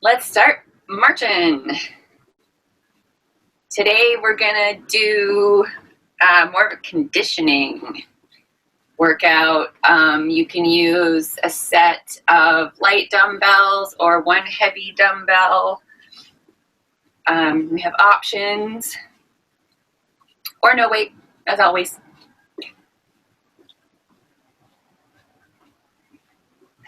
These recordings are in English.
Let's start marching. Today we're gonna do more of a conditioning workout. You can use a set of light dumbbells or one heavy dumbbell. We have options, or no weight, as always.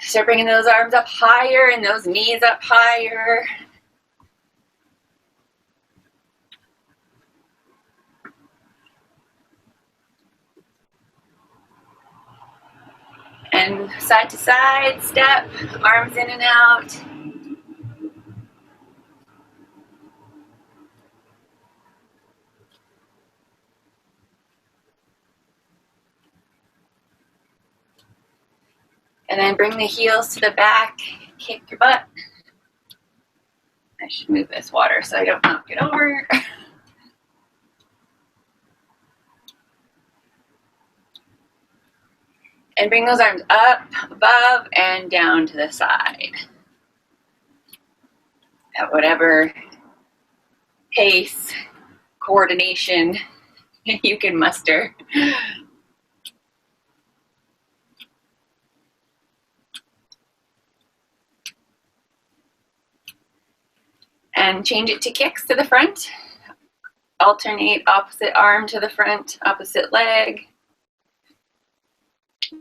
Start bringing those arms up higher and those knees up higher. And side to side step, arms in and out. And then bring the heels to the back, kick your butt. I should move this water so I don't knock it over. And bring those arms up, above, and down to the side. At whatever pace, coordination you can muster. And change it to kicks to the front. Alternate opposite arm to the front, opposite leg.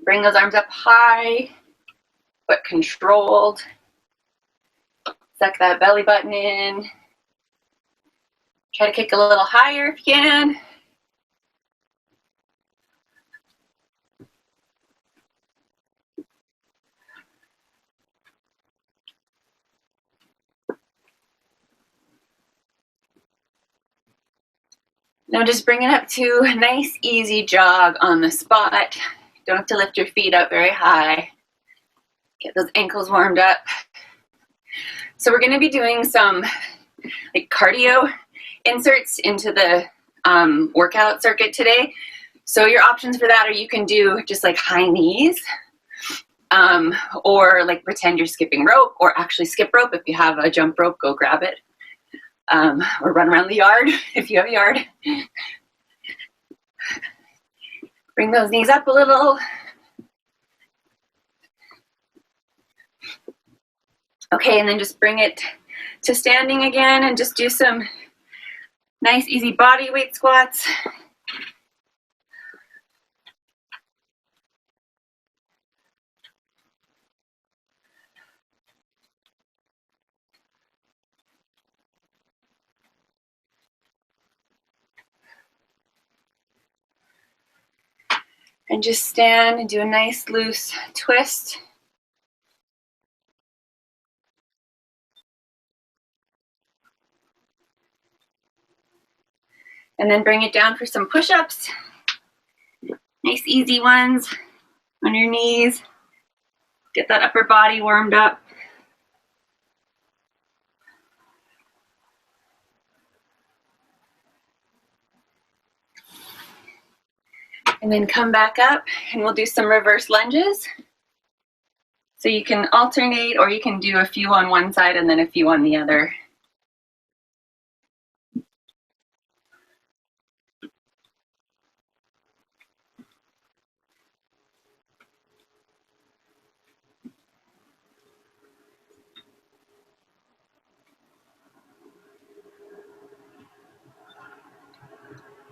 Bring those arms up high, but controlled. Suck that belly button in. Try to kick a little higher if you can. Now just bring it up to a nice easy jog on the spot. Don't have to lift your feet up very high. Get those ankles warmed up. So we're going to be doing some like cardio inserts into the workout circuit today. So your options for that are you can do just like high knees, or like pretend you're skipping rope, or actually skip rope. If you have a jump rope, go grab it. Or run around the yard if you have a yard. Bring those knees up a little. Okay, and then just bring it to standing again and just do some nice easy body weight squats. And just stand and do a nice loose twist. And then bring it down for some push-ups. Nice easy ones on your knees. Get that upper body warmed up. And then come back up and we'll do some reverse lunges. So you can alternate, or you can do a few on one side and then a few on the other.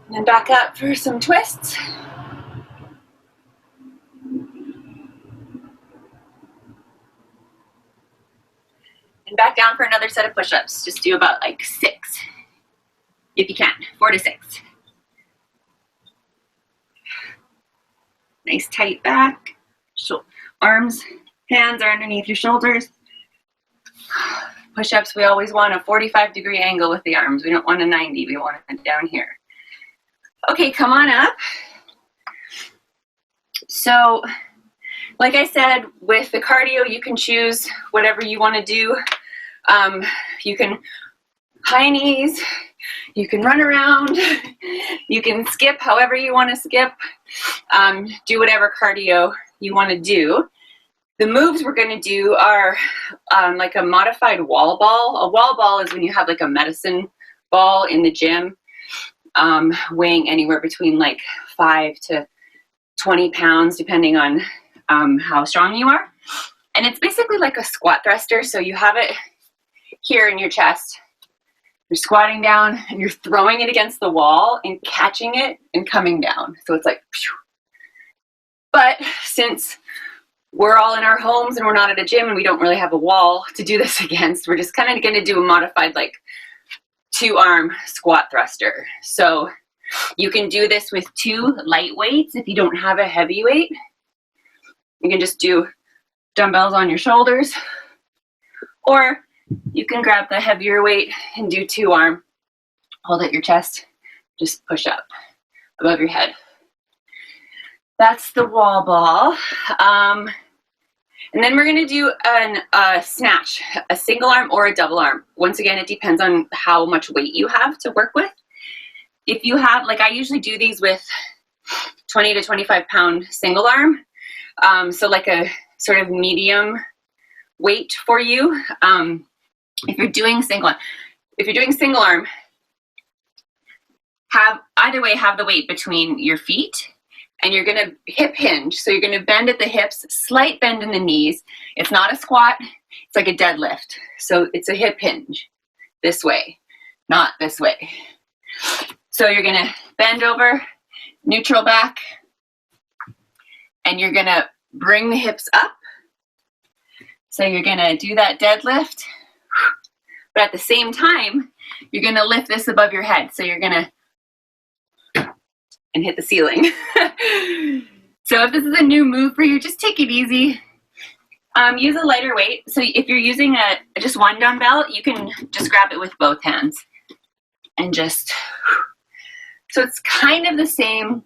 And then back up for some twists. And back down for another set of push-ups. Just do about like 6, if you can, 4 to 6. Nice tight back. Arms, hands are underneath your shoulders. Push-ups, we always want a 45-degree angle with the arms. We don't want a 90, we want it down here. Okay, come on up. So, like I said, with the cardio, you can choose whatever you want to do. You can high knees, you can run around, you can skip however you want to skip. Do whatever cardio you want to do. The moves we're going to do are like a modified wall ball. A wall ball is when you have like a medicine ball in the gym, weighing anywhere between like 5 to 20 pounds, depending on how strong you are. And it's basically like a squat thruster. So you have it here in your chest. You're squatting down and you're throwing it against the wall and catching it and coming down. So it's like, phew. But since we're all in our homes and we're not at a gym and we don't really have a wall to do this against, we're just kind of going to do a modified like 2-arm squat thruster. So you can do this with 2 light weights if you don't have a heavy weight. You can just do dumbbells on your shoulders, or you can grab the heavier weight and do 2-arm, hold at your chest, just push up above your head. That's the wall ball. And then we're going to do a snatch, a single arm or a double arm. Once again, it depends on how much weight you have to work with. If you have, like I usually do these with 20 to 25 pound single arm. So like a sort of medium weight for you. If you're doing single arm, have the weight between your feet, and you're going to hip hinge. So you're going to bend at the hips, slight bend in the knees. It's not a squat. It's like a deadlift. So it's a hip hinge this way, not this way. So you're going to bend over, neutral back, and you're going to bring the hips up. So you're going to do that deadlift, but at the same time, you're going to lift this above your head. So you're going to and hit the ceiling. So if this is a new move for you, just take it easy. Use a lighter weight. So if you're using just one dumbbell, you can just grab it with both hands and just, so it's kind of the same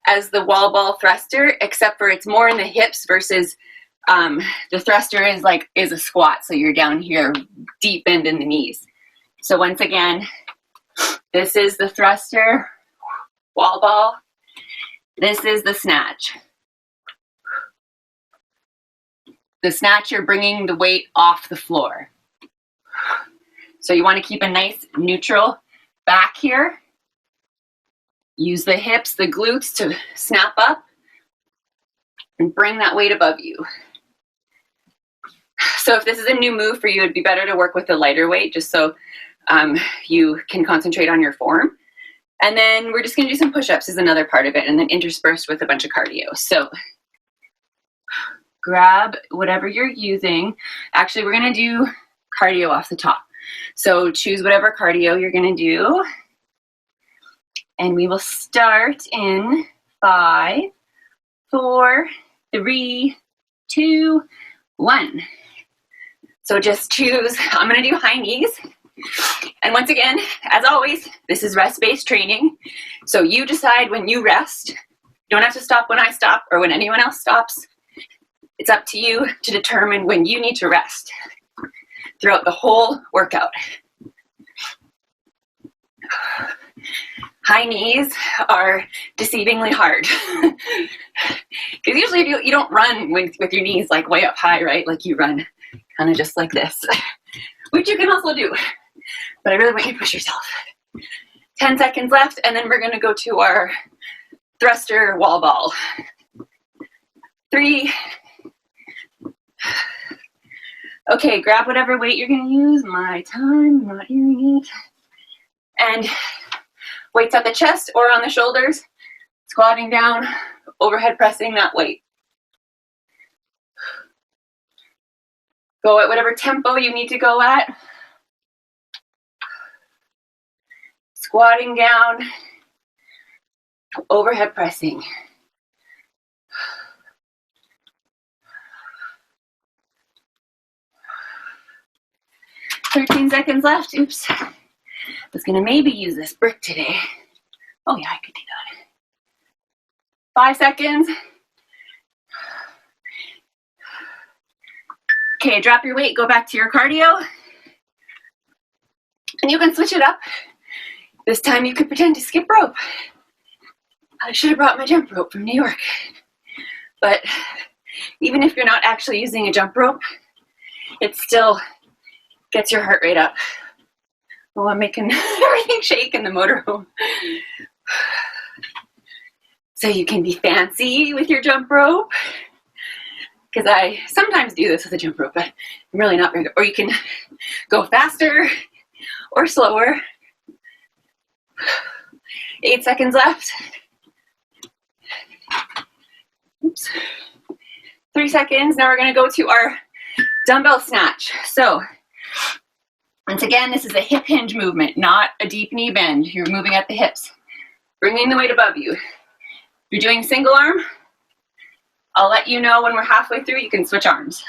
as the wall ball thruster, except for it's more in the hips versus the thruster is a squat. So you're down here, deep bend in the knees. So once again, this is the thruster, wall ball. This is the snatch. The snatch, you're bringing the weight off the floor. So you want to keep a nice neutral back here. Use the hips, the glutes to snap up and bring that weight above you. So if this is a new move for you, it'd be better to work with a lighter weight just so you can concentrate on your form. And then we're just going to do some push-ups is another part of it, and then interspersed with a bunch of cardio. So grab whatever you're using. Actually, we're going to do cardio off the top. So choose whatever cardio you're going to do. And we will start in 5, 4, 3, 2, 1. So just choose, I'm going to do high knees. And once again, as always, this is rest-based training. So you decide when you rest. You don't have to stop when I stop or when anyone else stops. It's up to you to determine when you need to rest throughout the whole workout. High knees are deceivingly hard. Because usually you don't run with your knees like way up high, right? Like you run kind of just like this, which you can also do. But I really want you to push yourself. 10 seconds left, and then we're going to go to our thruster wall ball. 3. Okay, grab whatever weight you're going to use. My time, I'm not hearing it. And weights at the chest or on the shoulders. Squatting down, overhead pressing that weight. Go at whatever tempo you need to go at. Squatting down, overhead pressing. "13 seconds left. Oops. I was going to maybe use this brick today. Oh yeah, I could do that. 5 seconds. Okay, drop your weight, go back to your cardio. And you can switch it up. This time you could pretend to skip rope. I should have brought my jump rope from New York. But Even if you're not actually using a jump rope, it still gets your heart rate up. Oh, I'm making everything shake in the motorhome. So you can be fancy with your jump rope, because I sometimes do this with a jump rope, but I'm really not very good. Or you can go faster or slower. 8 seconds left. Oops. 3 seconds. Now we're going to go to our dumbbell snatch. So once again, this is a hip hinge movement, not a deep knee bend. You're moving at the hips, bringing the weight above you. If you're doing single arm, I'll let you know when we're halfway through. You can switch arms.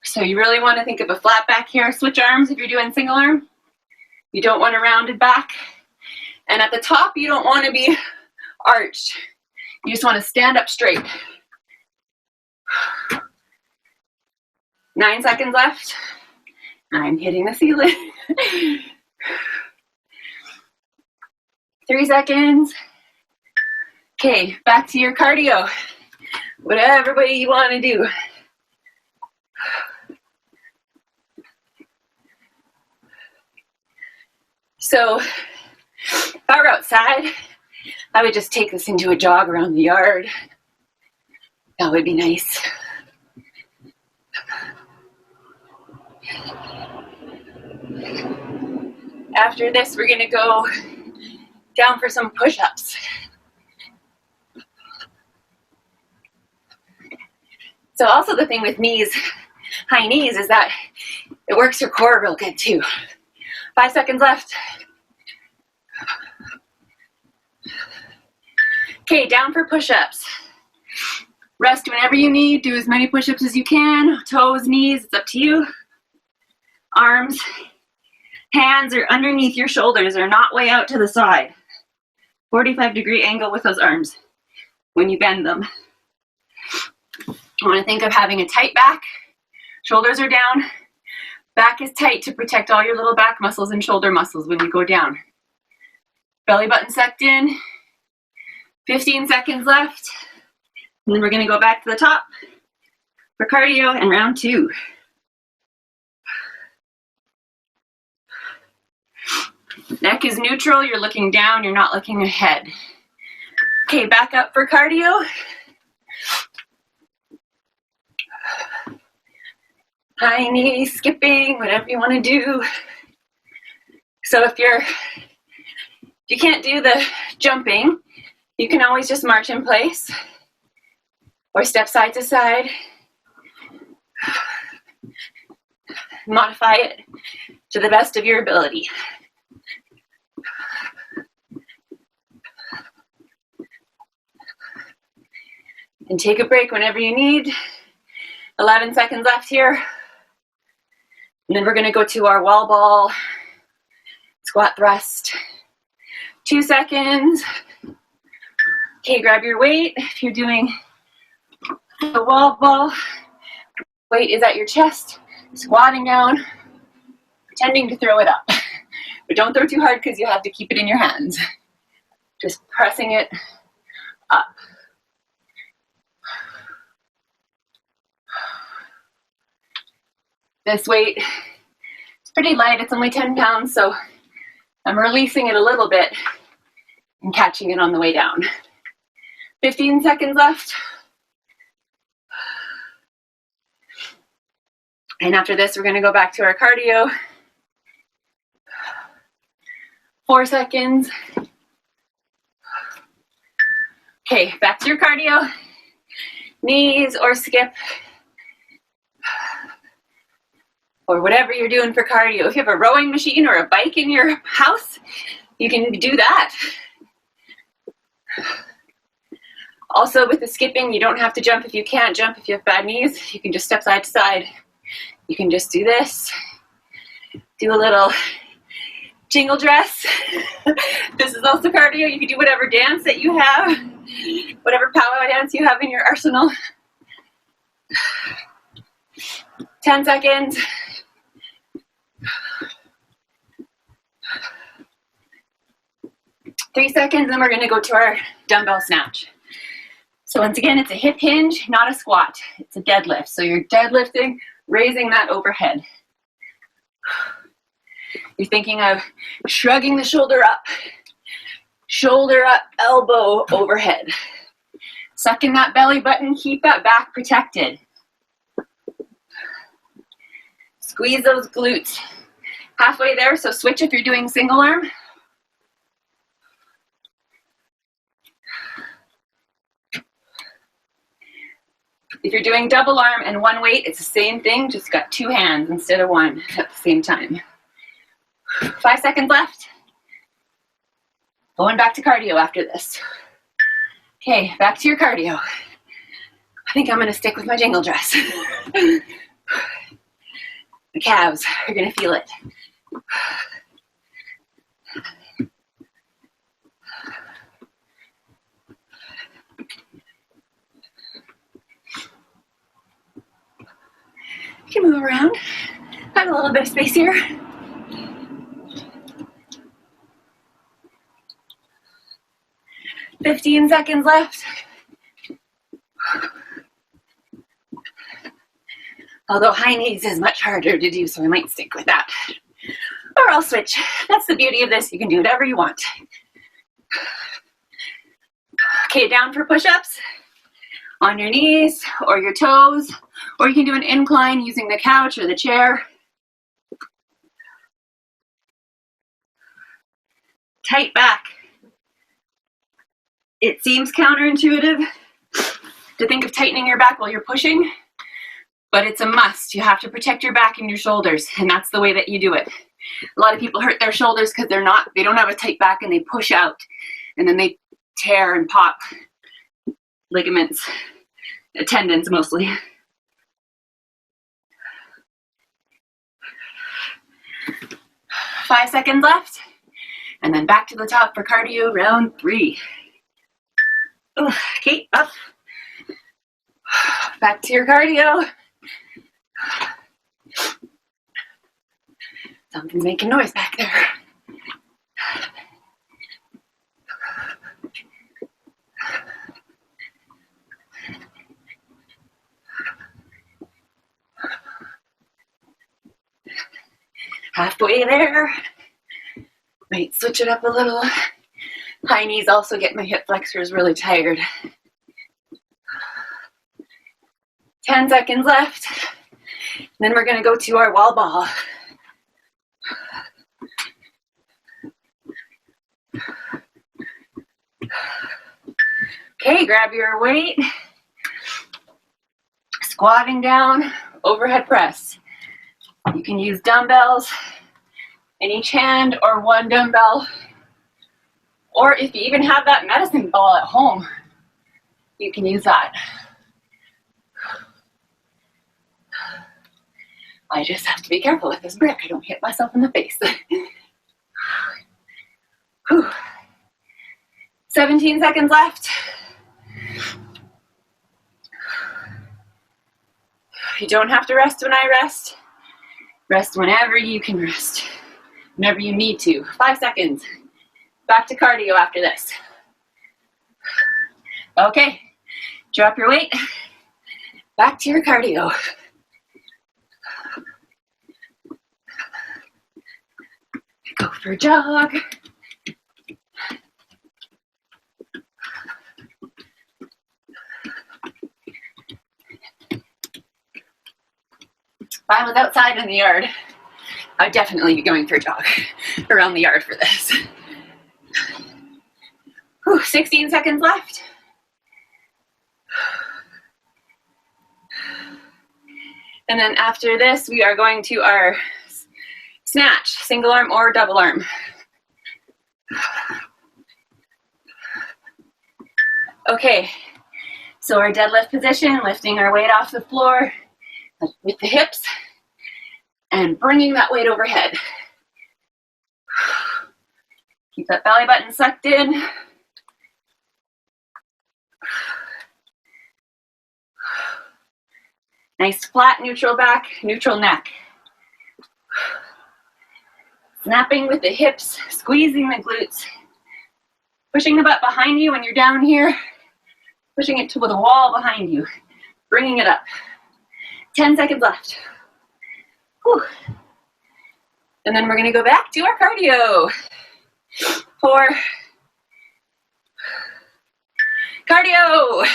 So you really want to think of a flat back here. Switch arms if you're doing single arm. You don't want a rounded back. And at the top, you don't want to be arched. You just want to stand up straight. 9 seconds left. I'm hitting the ceiling. 3 seconds. Okay, back to your cardio. Whatever way you want to do. So if I were outside, I would just take this into a jog around the yard. That would be nice. After this, we're gonna go down for some push-ups. So also the thing with knees, high knees, is that it works your core real good too. 5 seconds left. Okay, down for push-ups. Rest whenever you need. Do as many push-ups as you can. Toes, knees, it's up to you. Arms, hands are underneath your shoulders. They're not way out to the side. 45-degree angle with those arms when you bend them. You want to think of having a tight back. Shoulders are down. Back is tight to protect all your little back muscles and shoulder muscles when you go down. Belly button sucked in. 15 seconds left. And then we're going to go back to the top for cardio and round 2. Neck is neutral. You're looking down. You're not looking ahead. Okay, back up for cardio. High knee, skipping, whatever you want to do. So if you can't do the jumping, you can always just march in place or step side to side. Modify it to the best of your ability. And take a break whenever you need. 11 seconds left here. And then we're going to go to our wall ball squat thrust. 2 seconds. Okay, grab your weight. If you're doing the wall ball, weight is at your chest, squatting down, pretending to throw it up. But don't throw too hard because you have to keep it in your hands. Just pressing it up. This weight is pretty light. It's only 10 pounds, so I'm releasing it a little bit and catching it on the way down. 15 seconds left. And after this, we're going to go back to our cardio. 4 seconds. Okay, back to your cardio. Knees or skip. Or whatever you're doing for cardio. If you have a rowing machine or a bike in your house, you can do that. Also with the skipping, you don't have to jump if you can't jump. If you have bad knees, you can just step side to side. You can just do this. Do a little jingle dress. This is also cardio. You can do whatever dance that you have, whatever powwow dance you have in your arsenal. 10 seconds. 3 seconds, and we're gonna go to our dumbbell snatch. So once again, it's a hip hinge, not a squat. It's a deadlift. So you're deadlifting, raising that overhead. You're thinking of shrugging the shoulder up, elbow overhead. Suck in that belly button, keep that back protected. Squeeze those glutes. Halfway there, so switch if you're doing single arm. If you're doing double arm and one weight, it's the same thing, just got 2 hands instead of 1 at the same time. 5 seconds left. Going back to cardio after this. Okay, back to your cardio. I think I'm gonna stick with my jingle dress. The calves are gonna feel it. You can move around. I have a little bit of space here. "15 seconds left. Although high knees is much harder to do, so I might stick with that. Or I'll switch. That's the beauty of this. You can do whatever you want. Okay, down for push-ups. On your knees or your toes, or you can do an incline using the couch or the chair. Tight back. It seems counterintuitive to think of tightening your back while you're pushing, but it's a must. You have to protect your back and your shoulders, and that's the way that you do it. A lot of people hurt their shoulders because they don't have a tight back, and they push out, and then they tear and pop ligaments, tendons mostly. Five seconds left, and then back to the top for cardio, round 3. Okay, up. Back to your cardio. Something's making noise back there. Halfway there. Might switch it up a little. High knees also get my hip flexors really tired. 10 seconds left. Then we're going to go to our wall ball. Okay, grab your weight. Squatting down, overhead press. You can use dumbbells in each hand or one dumbbell. Or if you even have that medicine ball at home, you can use that. I just have to be careful with this brick. I don't hit myself in the face. 17 seconds left. You don't have to rest when I rest. Rest whenever you can rest. Whenever you need to. 5 seconds. Back to cardio after this. Okay. Drop your weight. Back to your cardio. Go for a jog. If I was outside in the yard, I would definitely be going for a jog around the yard for this. 16 seconds left. And then after this, we are going to our snatch, single arm or double arm. Okay, so our deadlift position, lifting our weight off the floor with the hips and bringing that weight overhead. Keep that belly button sucked in. Nice flat neutral back, neutral neck. Snapping with the hips, squeezing the glutes. Pushing the butt behind you when you're down here. Pushing it to the wall behind you. Bringing it up. 10 seconds left. Whew. And then we're going to go back to our cardio. 4. Cardio.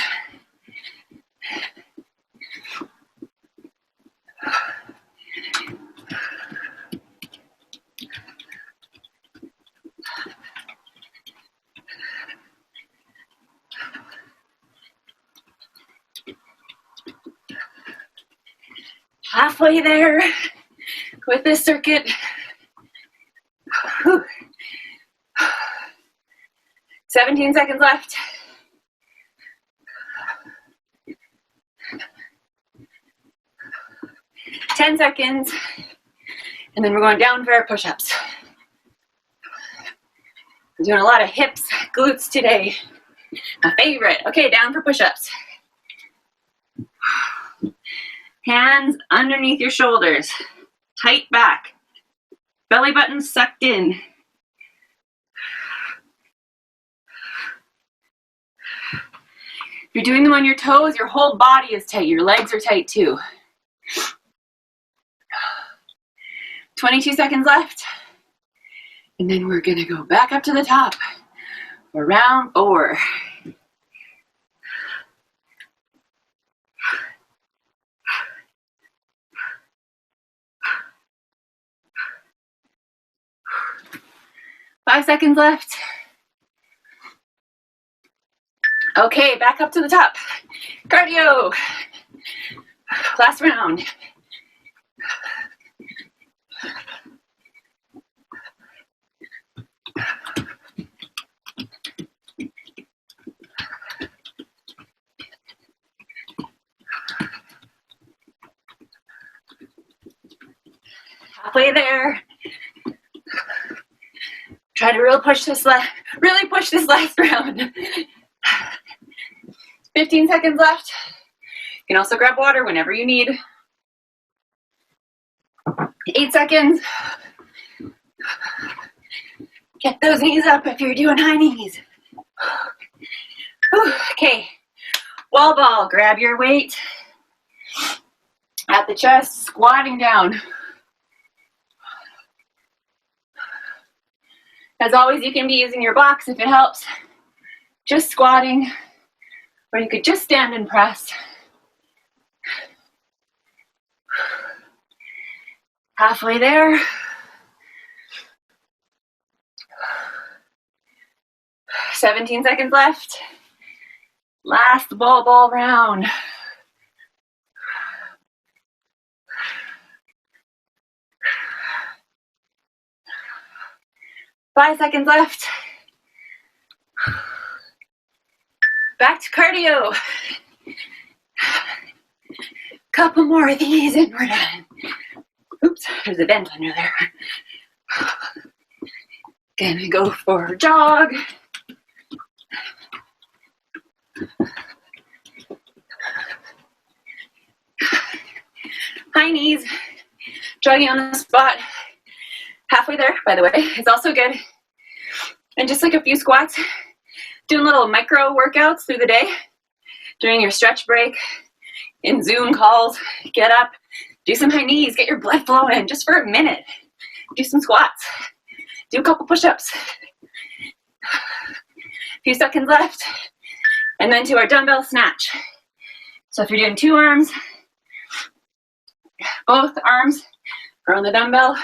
Halfway there with this circuit. Whew. 17 seconds left. Ten seconds. And then we're going down for our push-ups. I'm doing a lot of hips, glutes today. My favorite. Okay, down for push-ups. Hands underneath your shoulders. Tight back. Belly button sucked in. If you're doing them on your toes, your whole body is tight. Your legs are tight too. 22 seconds left. And then we're gonna go back up to the top for round 4. Five seconds left. Okay, back up to the top. Cardio. Last round. Halfway there. Try to really push this last round. 15 seconds left. You can also grab water whenever you need. 8 seconds. Get those knees up if you're doing high knees. Okay, wall ball, grab your weight at the chest, squatting down. As always, you can be using your box if it helps. Just squatting, or you could just stand and press. Halfway there. $17 seconds left. Last ball round. $5 seconds left. Back to cardio. Couple more of these and we're done. Oops, there's a vent under there. Gonna go for a jog. High knees, jogging on the spot. Halfway there, by the way, it's also good. And just like a few squats, doing little micro workouts through the day, doing your stretch break, in Zoom calls, get up, do some high knees, get your blood flowing just for a minute. Do some squats, do a couple push-ups. A few seconds left, and then to our dumbbell snatch. So if you're doing 2 arms, both arms are on the dumbbell,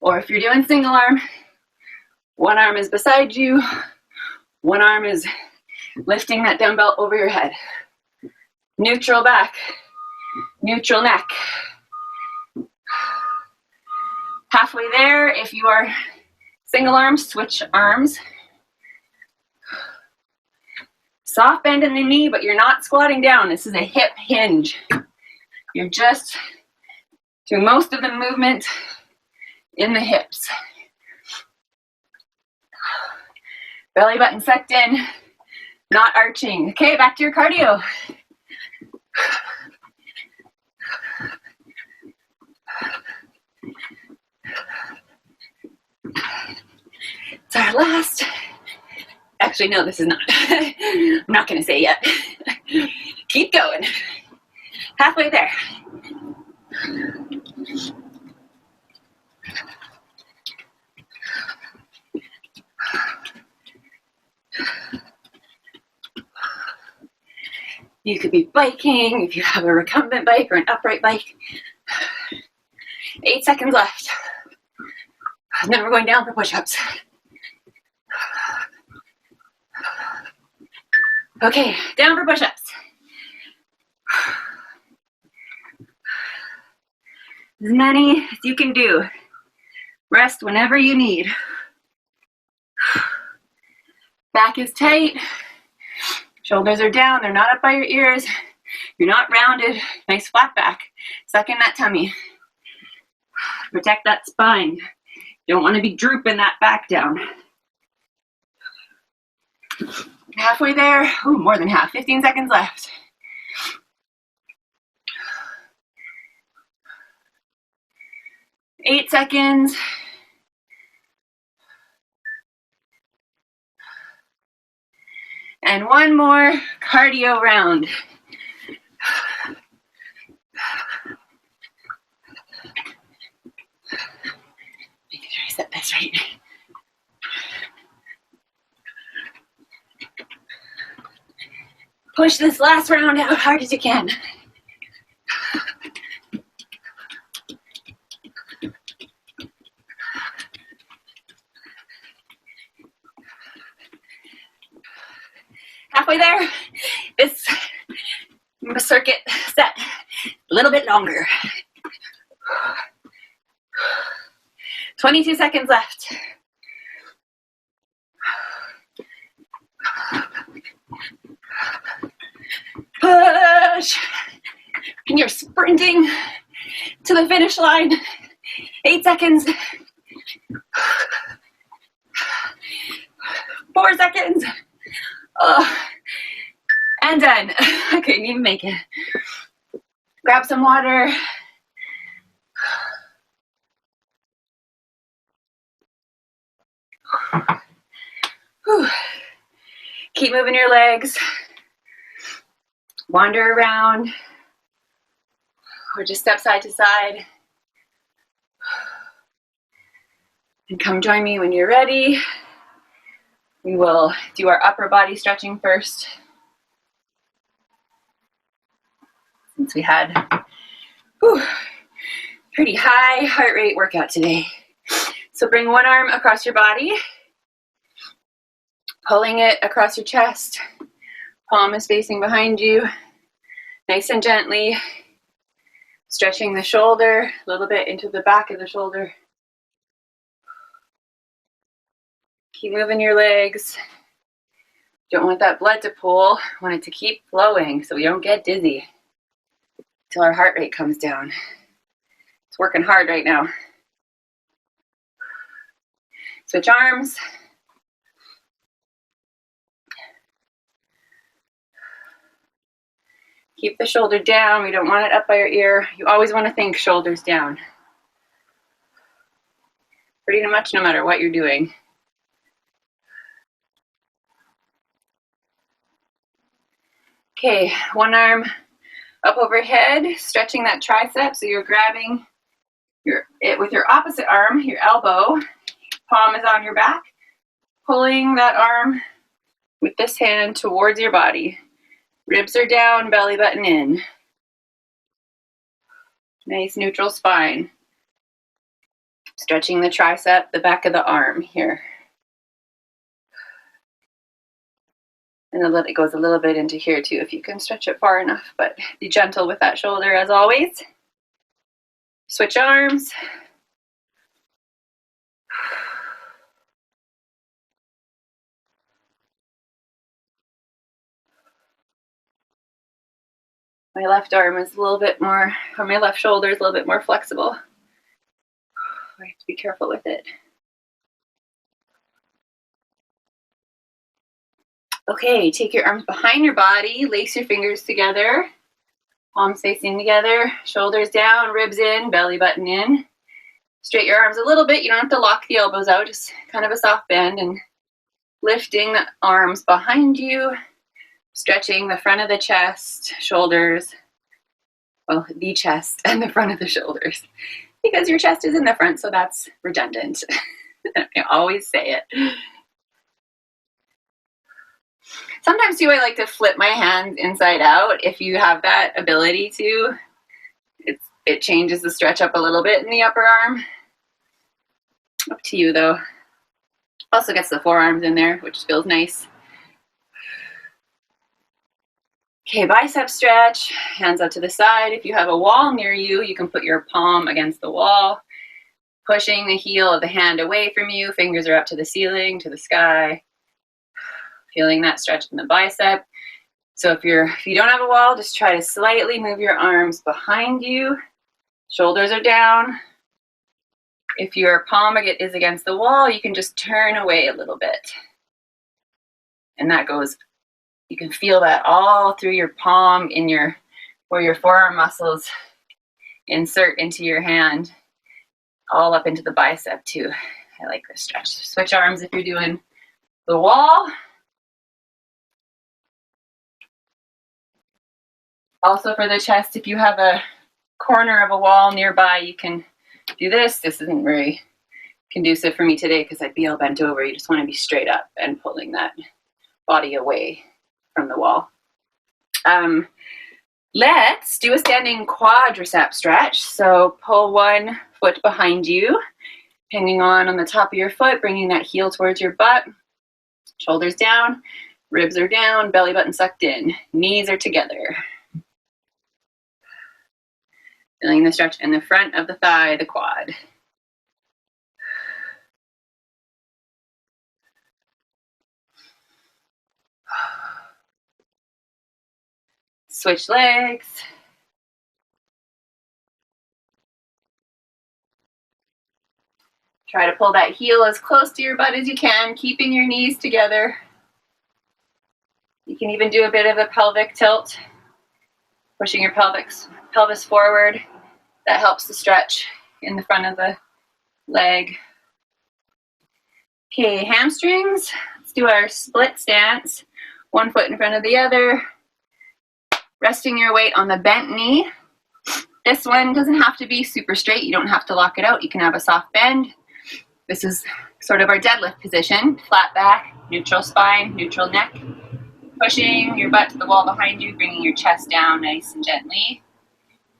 or if you're doing single arm, one arm is beside you, one arm is lifting that dumbbell over your head. Neutral back, neutral neck. Halfway there, if you are single arm, switch arms. Soft bend in the knee, but you're not squatting down. This is a hip hinge. You're just doing most of the movement in the hips. Belly button sucked in, not arching. Okay, back to your cardio. It's our last Actually, no, this is not. I'm not going to say yet. Keep going. Halfway there. You could be biking if you have a recumbent bike or an upright bike. 8 seconds left. And then we're going down for push-ups. Okay, down for push-ups. As many as you can do. Rest whenever you need. Back is tight. Shoulders are down, they're not up by your ears. You're not rounded. Nice flat back. Suck in that tummy. Protect that spine. You don't want to be drooping that back down. Halfway there. Ooh, more than half. 15 seconds left. Eight seconds. And one more cardio round. Making sure I set this right. Push this last round out hard as you can. Halfway there. This circuit set a little bit longer. 22 seconds left. Push. And you're sprinting to the finish line. 8 seconds. 4 seconds. Oh, and done. I couldn't even make it. Grab some water. Whew. Keep moving your legs. Wander around. Or just step side to side. And come join me when you're ready. We will do our upper body stretching first. Since we had pretty high heart rate workout today. So bring one arm across your body, pulling it across your chest. Palm is facing behind you. Nice and gently. Stretching the shoulder a little bit into the back of the shoulder. Keep moving your legs. Don't want that blood to pool. Want it to keep flowing so we don't get dizzy until our heart rate comes down. It's working hard right now. Switch arms. Keep the shoulder down. We don't want it up by your ear. You always want to think shoulders down. Pretty much no matter what you're doing. Okay, one arm up overhead, stretching that tricep, so you're grabbing it with your opposite arm, your elbow, palm is on your back, pulling that arm with this hand towards your body. Ribs are down, belly button in. Nice neutral spine. Stretching the tricep, the back of the arm here. And it goes a little bit into here too if you can stretch it far enough, but be gentle with that shoulder as always. Switch arms. My left arm is a little bit more, or my left shoulder is a little bit more flexible. I have to be careful with it. Okay, take your arms behind your body, lace your fingers together, palms facing together, shoulders down, ribs in, belly button in. Straighten your arms a little bit. You don't have to lock the elbows out, just kind of a soft bend, and lifting the arms behind you, stretching the front of the chest, shoulders, well, the chest and the front of the shoulders, because your chest is in the front, so that's redundant. I always say it. Sometimes too, I like to flip my hands inside out. If you have that ability to, it changes the stretch up a little bit in the upper arm. Up to you though. Also gets the forearms in there, which feels nice. Okay, bicep stretch, hands out to the side. If you have a wall near you, you can put your palm against the wall, pushing the heel of the hand away from you. Fingers are up to the ceiling, to the sky. Feeling that stretch in the bicep. So if you don't have a wall, just try to slightly move your arms behind you. Shoulders are down. If your palm is against the wall, you can just turn away a little bit. And that goes, you can feel that all through your palm, where your forearm muscles insert into your hand, all up into the bicep too. I like this stretch. Switch arms if you're doing the wall. Also for the chest, if you have a corner of a wall nearby, you can do this. This isn't very conducive for me today because I'd be all bent over. You just want to be straight up and pulling that body away from the wall. Let's do a standing quadricep stretch. So pull one foot behind you, hanging on the top of your foot, bringing that heel towards your butt. Shoulders down, ribs are down, belly button sucked in, knees are together. Feeling the stretch in the front of the thigh, the quad. Switch legs. Try to pull that heel as close to your butt as you can, keeping your knees together. You can even do a bit of a pelvic tilt, pushing your pelvis forward. That helps the stretch in the front of the leg. Okay, hamstrings. Let's do our split stance. One foot in front of the other. Resting your weight on the bent knee. This one doesn't have to be super straight. You don't have to lock it out. You can have a soft bend. This is sort of our deadlift position. Flat back, neutral spine, neutral neck. Pushing your butt to the wall behind you, bringing your chest down nice and gently.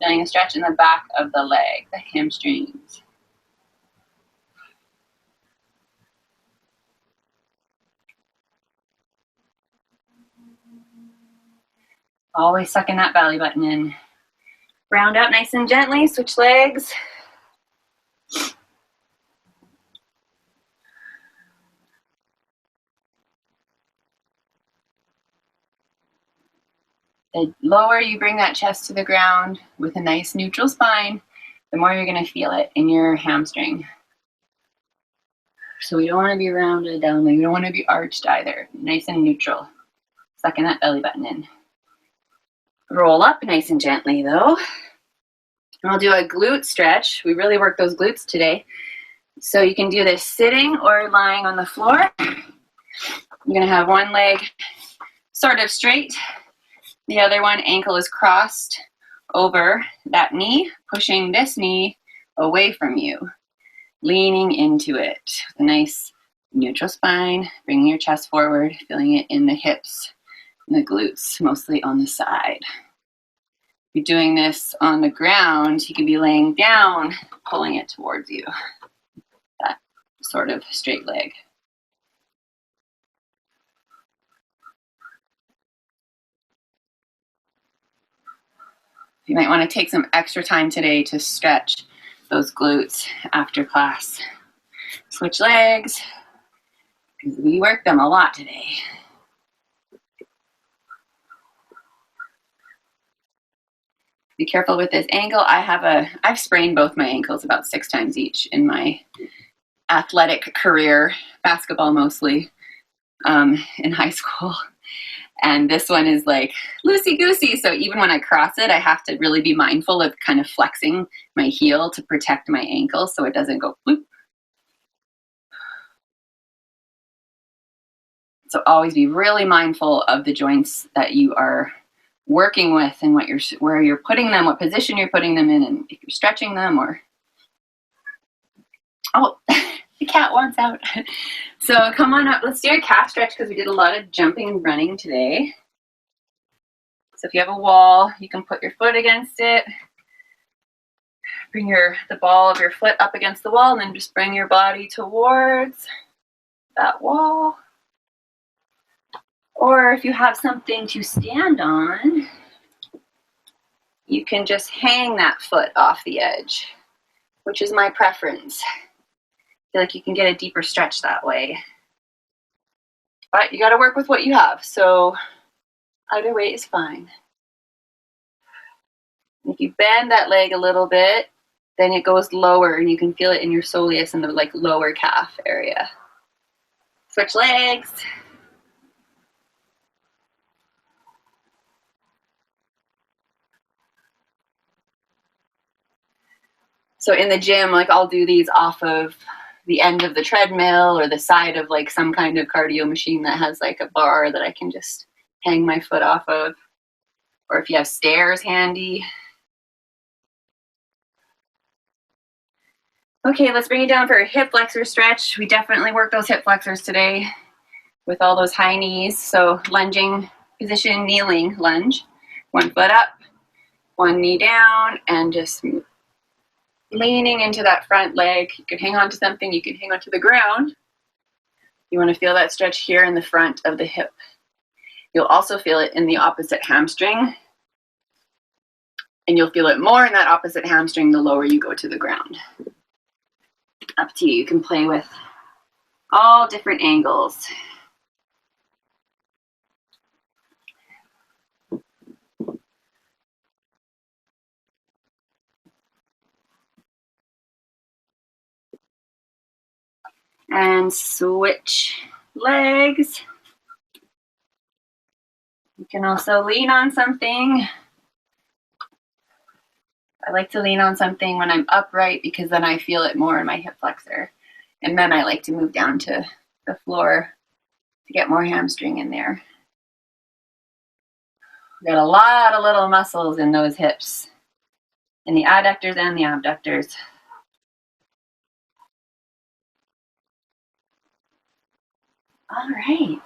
Feeling a stretch in the back of the leg, the hamstrings. Always sucking that belly button in. Round up nice and gently, switch legs. The lower you bring that chest to the ground with a nice neutral spine, the more you're going to feel it in your hamstring. So we don't want to be rounded down, we don't want to be arched either. Nice and neutral. Sucking that belly button in. Roll up nice and gently though. And we'll do a glute stretch. We really worked those glutes today. So you can do this sitting or lying on the floor. You're going to have one leg sort of straight. The other one, ankle is crossed over that knee, pushing this knee away from you, leaning into it with a nice neutral spine, bringing your chest forward, feeling it in the hips and the glutes, mostly on the side. If you're doing this on the ground, you can be laying down, pulling it towards you, that sort of straight leg. You might want to take some extra time today to stretch those glutes after class. Switch legs, because we worked them a lot today. Be careful with this ankle. I've sprained both my ankles about 6 times each in my athletic career, basketball mostly, in high school. And this one is like loosey-goosey, so even when I cross it, I have to really be mindful of kind of flexing my heel to protect my ankle so it doesn't go bloop. So always be really mindful of the joints that you are working with and where you're putting them, what position you're putting them in, and if you're stretching them or... Oh, the cat wants out. So come on up. Let's do a calf stretch because we did a lot of jumping and running today. So if you have a wall, you can put your foot against it. Bring the ball of your foot up against the wall and then just bring your body towards that wall. Or if you have something to stand on, you can just hang that foot off the edge, which is my preference. I feel like you can get a deeper stretch that way. But you got to work with what you have, so either way is fine. If you bend that leg a little bit, then it goes lower and you can feel it in your soleus in the lower calf area. Switch legs. So in the gym, I'll do these off of the end of the treadmill or the side of some kind of cardio machine that has a bar that I can just hang my foot off of. Or if you have stairs handy. Okay, let's bring it down for a hip flexor stretch. We definitely worked those hip flexors today with all those high knees. So lunging position, kneeling lunge. One foot up, one knee down, and just leaning into that front leg. You can hang on to something, you can hang on to the ground. You want to feel that stretch here in the front of the hip. You'll also feel it in the opposite hamstring. And you'll feel it more in that opposite hamstring the lower you go to the ground. Up to you. You can play with all different angles. And switch legs. You can also lean on something. I like to lean on something when I'm upright because then I feel it more in my hip flexor. And then I like to move down to the floor to get more hamstring in there. We've got a lot of little muscles in those hips, in the adductors and the abductors. All right.